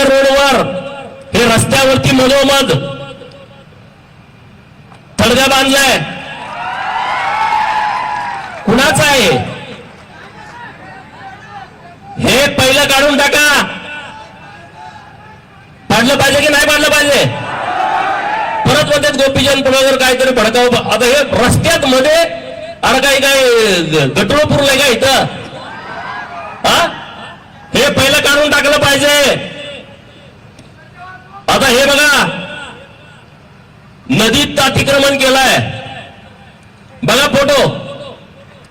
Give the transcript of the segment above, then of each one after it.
अहिल्यानगर रोडवर हे रस्त्यावरती मधोमध थडगा बांधलाय, कुणाचा आहे हे पहिलं काढून टाका. पाडलं पाहिजे की नाही पाडलं पाहिजे? परत म्हणतात गोपीचंद पडळकर काहीतरी भडकाव. आता हे रस्त्यात मध्ये अरे काय गटोळ पुरलंय का इथं? हे पहिलं काढून टाकलं पाहिजे. आता हे बघा, नदीत अतिक्रमण केलंय बघा फोटो.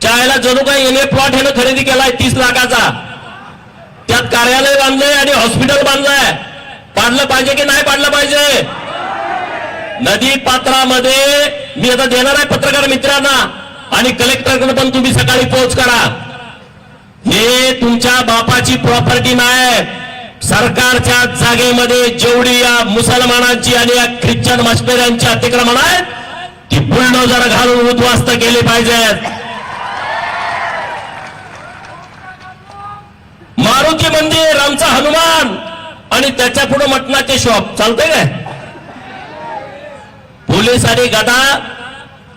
चायला जणू काही एने प्लॉट ह्यानं खरेदी केलाय 30 लाखाचा. त्यात कार्यालय बांधलंय आणि हॉस्पिटल बांधलंय. पाडलं पाहिजे की नाही पाडलं पाहिजे? नदी पात्रामध्ये मी आता देणार आहे पत्रकार मित्रांना आणि कलेक्टरकडे पण तुम्ही सकाळी पोहोच करा. हे तुमच्या बापाची प्रॉपर्टी नाही. सरकारच्या जागेमध्ये जेवढी या मुसलमानांची आणि या ख्रिश्चन मास्टरांची अतिक्रमण आहेत ती बुलडोजर घालून उद्ध्वस्त केली पाहिजेत. मारुती मंदिर, आमचा हनुमान आणि त्याच्या पुढे मटणाचे शॉप चालतंय काय? पोलीस आणि गदा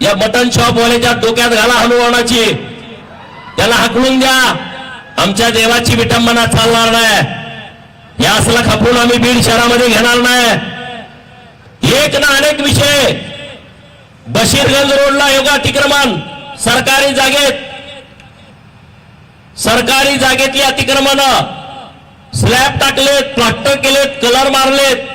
या मटन शॉप वाल्याच्या डोक्यात घाला हनुमानाची, त्याला हाकलून द्या. आमच्या देवाची विटंबना चालणार नाही. या असला खपून आम्ही बीड शहरामध्ये घेणार नाही. एक ना अनेक विषय. बशीरगंज रोडला योगा अतिक्रमण सरकारी जागेत, सरकारी जागेतली अतिक्रमण, स्लॅब टाकलेत, प्लास्टर केलेत, कलर मारलेत.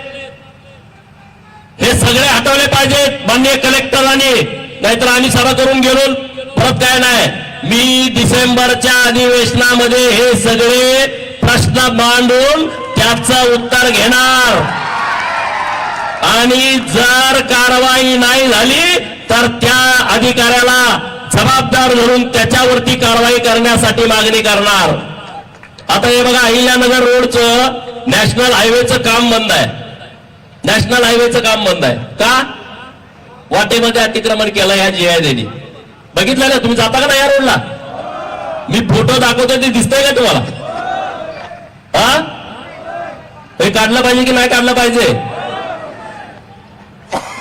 हे सगळे हटवले पाहिजेत माननीय कलेक्टरांनी, नाहीतर आम्ही सभा करून गेलो परत काय नाही. मी डिसेंबरच्या अधिवेशनामध्ये हे सगळे प्रश्न मांडून त्याचं उत्तर घेणार आणि जर कारवाई नाही झाली तर त्या अधिकाऱ्याला जबाबदार धरून त्याच्यावरती कारवाई करण्यासाठी मागणी करणार. आता हे बघा, अहिल्यानगर रोडचं नॅशनल हायवेचं काम बंद आहे. नॅशनल हायवेचं काम बंद आहे का? वाटेमध्ये अतिक्रमण केलं या जीआयडीने. बघितलं ना तुम्ही? जाता का ना या रोडला? मी फोटो दाखवतो ते दिसतंय का तुम्हाला? हे काढलं पाहिजे की नाही काढलं पाहिजे?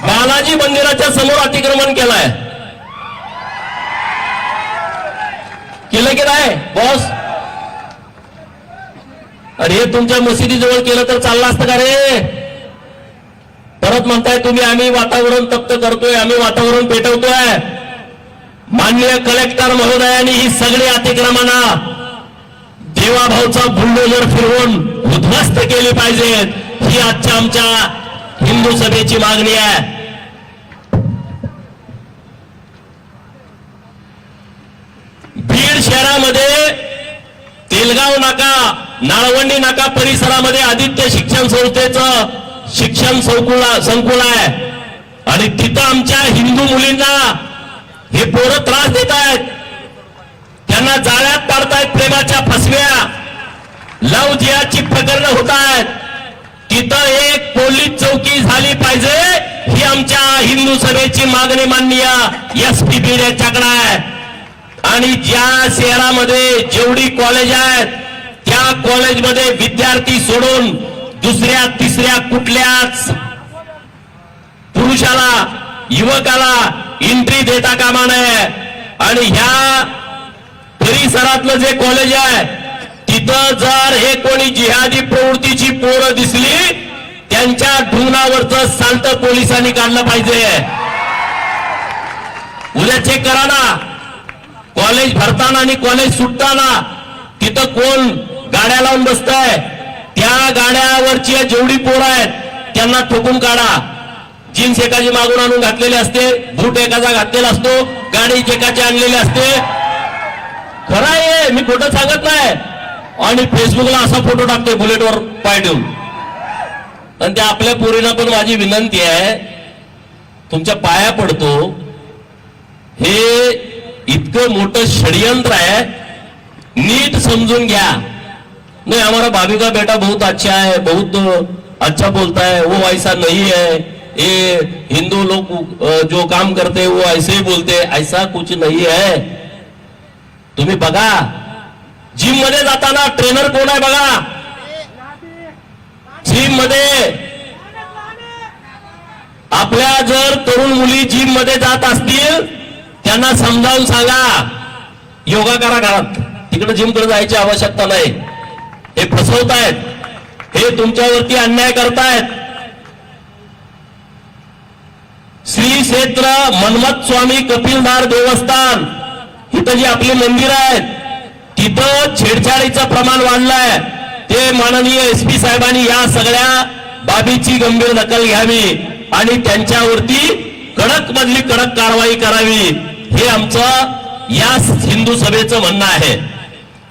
बालाजी मंदिराच्या समोर अतिक्रमण केलंय, केलं की नाही बॉस? अरे हे तुमच्या मशिदीजवळ केलं तर चाललं असतं का रे? परत म्हणताय तुम्ही आम्ही वातावरण तप्त करतोय, आम्ही वातावरण पेटवतोय. माननीय कलेक्टर महोदयांनी ही सगळी अतिक्रमणं देवाभाऊचा बुलडोजर फिरवून उद्ध्वस्त केली पाहिजेत. ही आजच्या आमच्या हिंदू सभेची मागणी आहे. बीड शहरामध्ये तेलगाव नाका, नाळवंडी नाका परिसरामध्ये आदित्य शिक्षण संस्थेचं शिक्षण संकुल आहे आणि तिथं आमच्या हिंदू मुलींना हे पोरं त्रास देत आहेत. त्यांना जाळ्यात पाडतायत, प्रेमाच्या फसव्या, लव जिहादची प्रकरणं होत आहेत. तिथं एक पोलीस चौकी झाली पाहिजे ही आमच्या हिंदू सभेची मागणी माननीय SP बीड यांच्याकडे आहे. आणि ज्या शहरामध्ये जेवढी कॉलेज आहेत त्या कॉलेजमध्ये विद्यार्थी सोडून दुसऱ्या तिसऱ्या कुठल्याच पुरुषाला, युवकाला एंट्री देता कामा नये. आणि ह्या परिसरातलं जे कॉलेज आहे तिथं जर हे कोणी जिहादी प्रवृत्तीची पोरं दिसली त्यांच्या ढुंगणावरचं साल्ट पोलिसांनी काढलं पाहिजे. उद्या चेक करा ना, कॉलेज भरताना आणि कॉलेज सुटताना तिथं कोण गाड्या लावून बसताय. त्या गाड्यावरची जेवढी पोरं आहेत त्यांना ठोकून काढा. जीन्स एकाची मागून आणून घातलेली असते, बूट एकाचा घातलेला असतो, गाडी एकाची आणलेली असते. खरं आहे, मी खोटं सांगत नाही. आणि फेसबुकला असा फोटो टाकते बुलेटवर पाय ठेवून. आणि त्या आपल्या पोरींना पण माझी विनंती आहे, तुमच्या पाया पडतो, हे इतकं मोठं षडयंत्र आहे, नीट समजून घ्या. नहीं हमारा भाभी का बेटा बहुत अच्छा है, बहुत अच्छा बोलता है, वो ऐसा नहीं है, ये हिंदू लोग जो काम करते हैं वो ऐसे ही बोलते हैं, ऐसा कुछ नहीं है. तुम्ही बघा, जिम मध्ये जाताना ट्रेनर कोण आहे बघा, जिम मध्ये आपल्या जर तरुण मुली जिम मध्ये जात असतील त्यांना समजावून सांगा योगा करा घरात, तिकडे जिम कडे जायची आवश्यकता नाही. हे फसवतायत, हे तुमच्यावरती अन्याय करतायत. श्री क्षेत्र मन्मथ स्वामी कपिलधार देवस्थान इथं जी आपली मंदिर आहेत तिथं छेडछाडीचं प्रमाण वाढलंय. ते माननीय एसपी साहेबांनी या सगळ्या बाबीची गंभीर दखल घ्यावी आणि त्यांच्यावरती कडक मधली कडक कारवाई करावी, हे आमचं या हिंदू सभेचं म्हणणं आहे.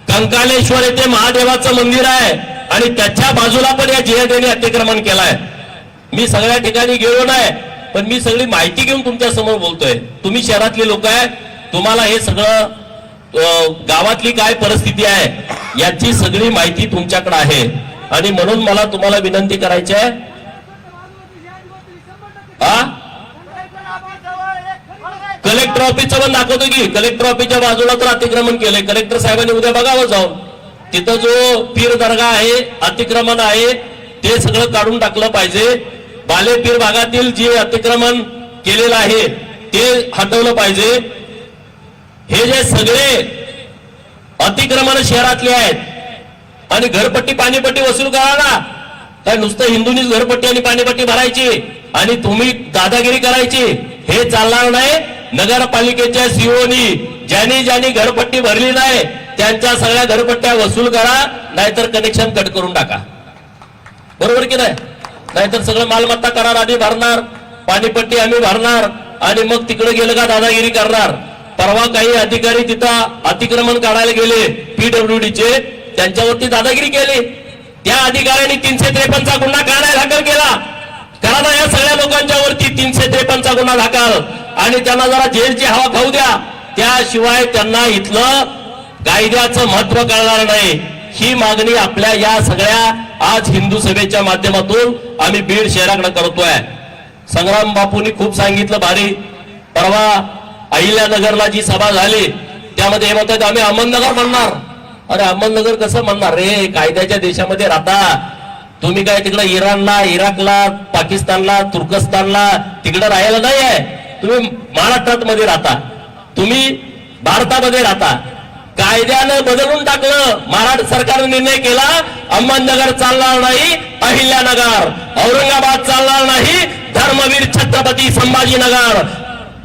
कंकालेश्वर येथे महादेवाचं मंदिर आहे आणि त्याच्या बाजूला पण या जिहाद्यांनी अतिक्रमण केलंय. मी सगळ्या ठिकाणी गेलो नाही, पण मी सगळी माहिती घेऊन तुमच्या समोर बोलतोय. तुम्ही शहरातले लोक आहे, तुम्हाला हे सगळं गावातली काय परिस्थिती आहे याची सगळी माहिती तुमच्याकडे आहे. आणि म्हणून मला तुम्हाला विनंती करायची आहे, कलेक्टर ऑफिसचं पण दाखवतो की कलेक्टर ऑफिसच्या बाजूला तर अतिक्रमण केलंय. कलेक्टर साहेबांनी उद्या बघावं जाऊन, तिथं जो पीर दर्गा आहे अतिक्रमण आहे ते सगळं काढून टाकलं पाहिजे. बालेपीर भागातील जे अतिक्रमण केलेलं आहे ते हटवलं पाहिजे. हे जे सगळे अतिक्रमण शहरातले आहेत आणि घरपट्टी पाणीपट्टी वसूल करा ना, काय नुसतं हिंदूंनीच घरपट्टी आणि पाणीपट्टी भरायची आणि तुम्ही दादागिरी करायची, हे चालणार नाही. नगरपालिकेच्या सीओनी ज्यांनी घरपट्टी भरली नाही त्यांच्या सगळ्या घरपट्ट्या वसूल करा, नाहीतर कनेक्शन कट करून टाका. बरोबर की नाही? नाहीतर सगळं मालमत्ता करार आधी भरणार, पाणीपट्टी आम्ही भरणार आणि मग तिकडे गेलं का दादागिरी करणार. परवा काही अधिकारी तिथं अतिक्रमण काढायला गेले पीडब्ल्यूडीचे, त्यांच्यावरती दादागिरी केली. त्या अधिकाऱ्यांनी 353 चा गुन्हा का नाही दाखल केला? करा ना या सगळ्या लोकांच्या वरती 353 चा गुन्हा दाखल आणि त्यांना जरा जेलची हवा खाऊ द्या. त्याशिवाय त्यांना इथलं कायद्याचं महत्व कळणार नाही. ही मागणी आपल्या या सगळ्या आज हिंदू सभेच्या माध्यमातून आम्ही बीड शहराकडे करतोय. संग्राम बापूंनी खूप सांगितलं भारी. परवा अहिल्यानगरला जी सभा झाली त्यामध्ये हे म्हणतात आम्ही अहमदनगर म्हणणार. अरे अहमदनगर कसं म्हणणार रे? कायद्याच्या देशामध्ये राहता तुम्ही. काय तिकडे इराणला, इराकला, पाकिस्तानला, तुर्कस्तानला तिकडे राहायला नाही आहे. तुम्ही महाराष्ट्रात मध्ये राहता, तुम्ही भारतामध्ये राहता. कायद्यानं बदलून टाकलं. महाराष्ट्र सरकारने निर्णय केला अहमदनगर चालणार नाही, अहिल्यानगर. औरंगाबाद चालणार नाही, धर्मवीर छत्रपती संभाजीनगर.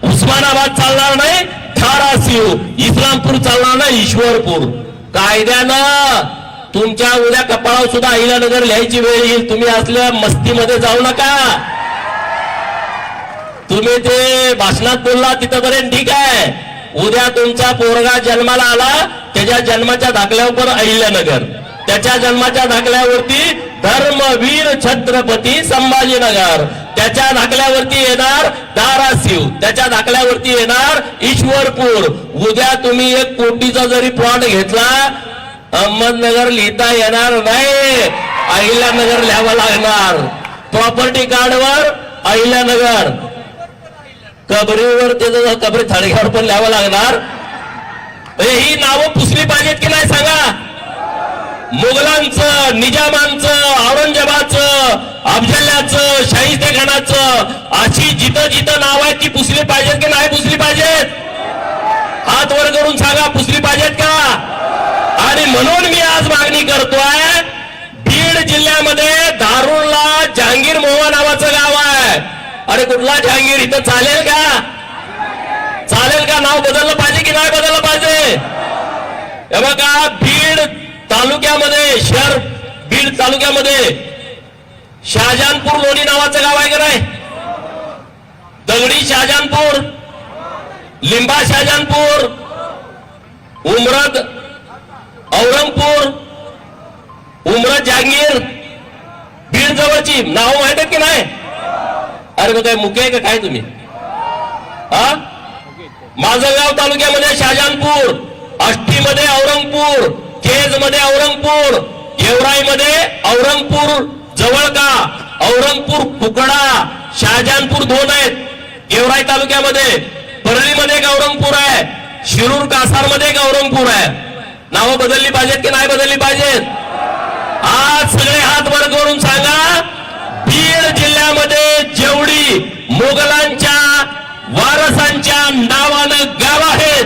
उस्मानाबाद चालणार नाही, धाराशिव. इस्लामपूर चालणार नाही, ईश्वरपूर. कायद्यानं तुमच्या उद्या कपाळावर सुद्धा अहिल्यानगर लिहायची वेळ येईल. तुम्ही असल्या मस्तीमध्ये जाऊ नका. तुम्ही ते भाषणात बोलला तिथपर्यंत ठीक आहे. उद्या तुमचा पोरगा जन्माला आला, त्याच्या जन्माच्या दाखल्यावर अहिल्यानगर, त्याच्या जन्माच्या दाखल्यावरती धर्मवीर छत्रपती संभाजीनगर, त्याच्या दाखल्यावरती येणार धाराशिव, त्याच्या दाखल्यावरती येणार ईश्वरपूर. उद्या तुम्ही 1 कोटीचा जरी प्लॉट घेतला, अहमदनगर लिहिता येणार नाही, अहिल्यानगर लिहावं लागणार. प्रॉपर्टी कार्डवर अहिल्यानगर, कबरीवर त्याचं कबरी थडग्यावर पण लिहावं लागणार. ही नावं पुसली पाहिजेत की नाही सांगा? मुघलांचं, निजामांचं, औरंगजेबाचं, अफजल्याचं, शाहिस्तेखानाचं अशी जिथं जिथं नाव आहेत ती पुसली पाहिजेत की नाही पुसली पाहिजेत? हात वर करून सांगा, पुसली पाहिजेत का? आणि म्हणून मी आज मागणी करतोय, बीड जिल्ह्यामध्ये धारूरला जहांगीर मोवा नावाचं गाव आहे. अरे कुठला जहांगीर? इथं चालेल का? चालेल का? नाव बदललं पाहिजे की नाही बदललं पाहिजे? हे बघा, बीड तालुक्यामध्ये, शहर बीड तालुक्यामध्ये शहाजहानपूर लोणी नावाचं गाव आहे का नाही? दगडी शहाजहानपूर, लिंबा शहाजहानपूर, उमरद औरंगपूर, उमरद जहांगीर, बीड जवळची नाव माहित आहेत की नाही? अरे मग काय मुके आहे का काय तुम्ही? हा, माझगाव तालुक्यामध्ये शहाजहानपूर, आष्टीमध्ये औरंगपूर, केज मध्ये औरंगपूर, गेवराई मध्ये औरंगपूर जवळ का, औरंगपूर कुकडा, शहाजहानपूर 2 आहेत गेवराई तालुक्यामध्ये. परळीमध्ये एक औरंगपूर आहे, शिरूर कासारमध्ये एक औरंगपूर आहे. नावं बदलली पाहिजेत की नाही बदलली पाहिजेत? आज सगळे हात वर करून सांगा, पक्षांच्या नावानं गाव आहे